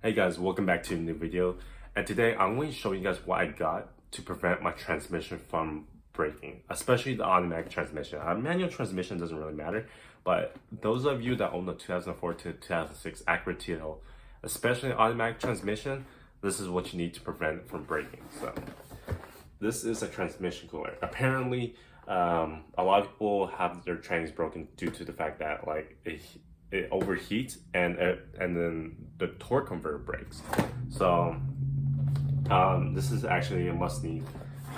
Hey guys, welcome back to a new video. And today I'm going to show you guys what I got to prevent my transmission from breaking, especially the automatic transmission. A manual transmission doesn't really matter, but those of you that own the 2004 to 2006 Acura TL, especially automatic transmission, this is what you need to prevent it from breaking. So this is a transmission cooler. Apparently, a lot of people have their trannies broken due to the fact that it overheats and then the torque converter breaks. So this is actually a must need,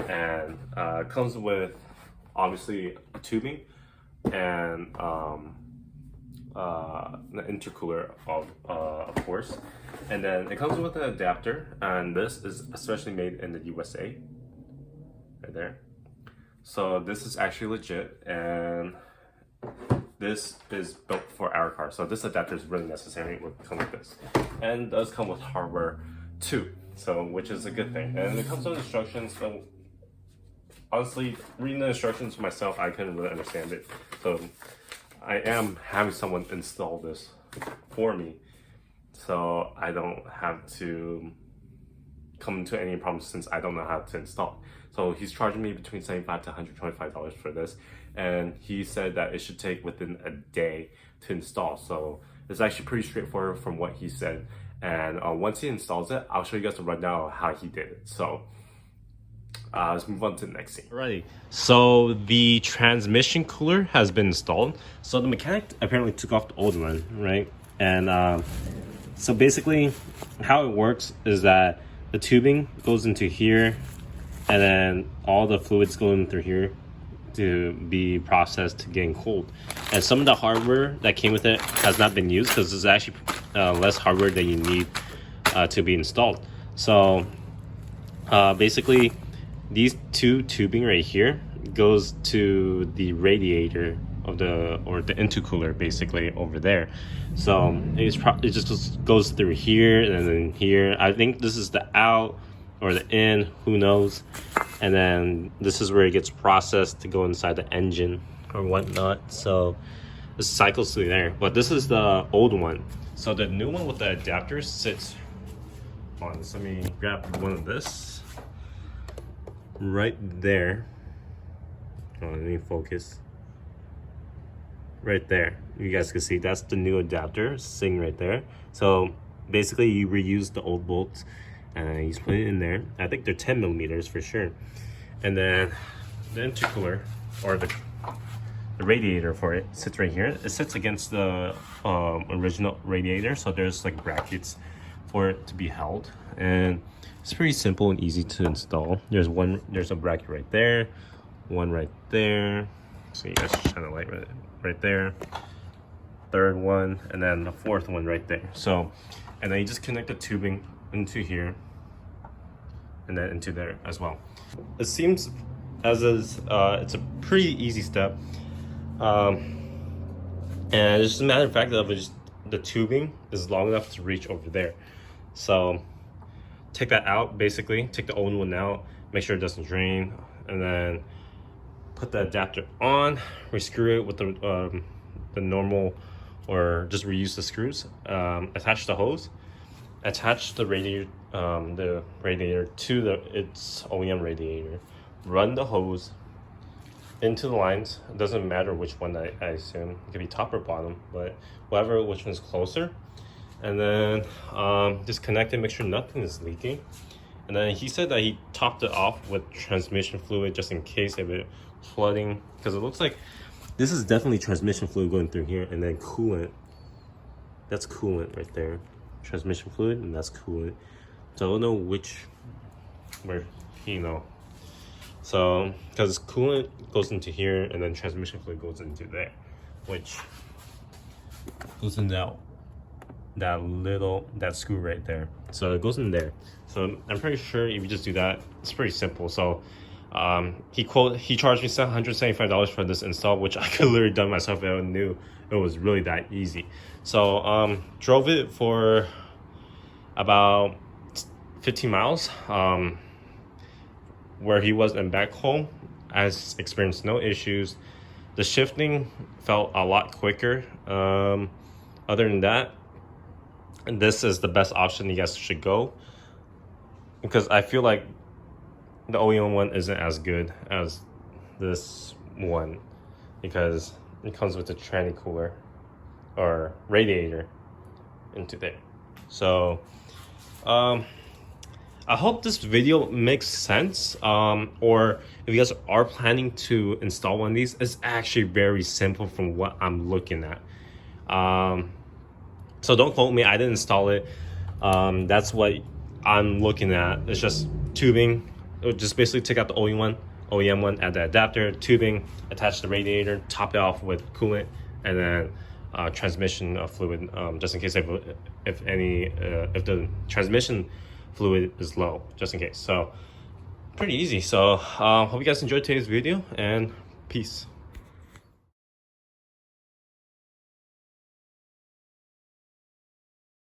and it comes with obviously tubing and the intercooler of course, and then it comes with an adapter, and this is especially made in the USA right there. So this is actually legit, and this is built for our car, so this adapter is really necessary. It will come with this, and it does come with hardware too, so which is a good thing. And it comes with instructions, but honestly, reading the instructions myself, I couldn't really understand it. So I am having someone install this for me, so I don't have to come into any problems since I don't know how to install. So he's charging me between $75 to $125 for this, and he said that it should take within a day to install. So it's actually pretty straightforward from what he said. And once he installs it, I'll show you guys the rundown of how he did it. So let's move on to the next scene. Alrighty, so the transmission cooler has been installed. So the mechanic apparently took off the old one, right? And so basically how it works is that the tubing goes into here, and then all the fluids go in through here to be processed to getting cold. And some of the hardware that came with it has not been used because there's actually less hardware that you need to be installed. So basically these two tubing right here goes to the radiator of the intercooler basically over there. So it just goes through here and then here. I think this is the out or the in, who knows. And then this is where it gets processed to go inside the engine or whatnot. So this cycles through there, but this is the old one. So the new one with the adapter sits on, so let me grab one of this right there. Oh, let me focus. Right there, you guys can see that's the new adapter sitting right there. So basically you reuse the old bolts and you just put it in there. I think they're 10 millimeters for sure. And then the intercooler or the radiator for it sits right here. It sits against the original radiator, so there's like brackets for it to be held, and it's pretty simple and easy to install. There's a bracket right there, one right there, so you guys shine the light right there, third one, and then the fourth one right there. So, and then you just connect the tubing into here and then into there as well. It seems as is it's a pretty easy step, and it's just a matter of fact of just the tubing is long enough to reach over there. So take that out, basically take the old one out, make sure it doesn't drain, and then put the adapter on, rescrew it with the normal, or just reuse the screws, attach the hose, attach the radiator to its OEM radiator, run the hose into the lines. It doesn't matter which one, I assume it could be top or bottom, but whatever, which one's closer. And then just connect it, make sure nothing is leaking. And then he said that he topped it off with transmission fluid just in case of it flooding, because it looks like this is definitely transmission fluid going through here, and then coolant. That's coolant right there. Transmission fluid, and that's coolant. So I don't know where so because coolant goes into here and then transmission fluid goes into there, which goes in that screw right there. So it goes in there. So I'm pretty sure if you just do that, it's pretty simple. So he charged me $175 for this install, which I could literally done myself if I knew it was really that easy. So drove it for about 15 miles where he was and back home. I experienced no issues. The shifting felt a lot quicker. Other than that, And this is the best option you guys should go, because I feel like the OEM one isn't as good as this one, because it comes with a tranny cooler or radiator into there. So I hope this video makes sense, or if you guys are planning to install one of these, it's actually very simple from what I'm looking at. So don't quote me, I didn't install it. That's what I'm looking at. It's just tubing. It would just basically take out the OEM one, add the adapter, tubing, attach the radiator, top it off with coolant, and then transmission fluid, just in case if the transmission fluid is low, just in case. So pretty easy. So hope you guys enjoyed today's video, and peace.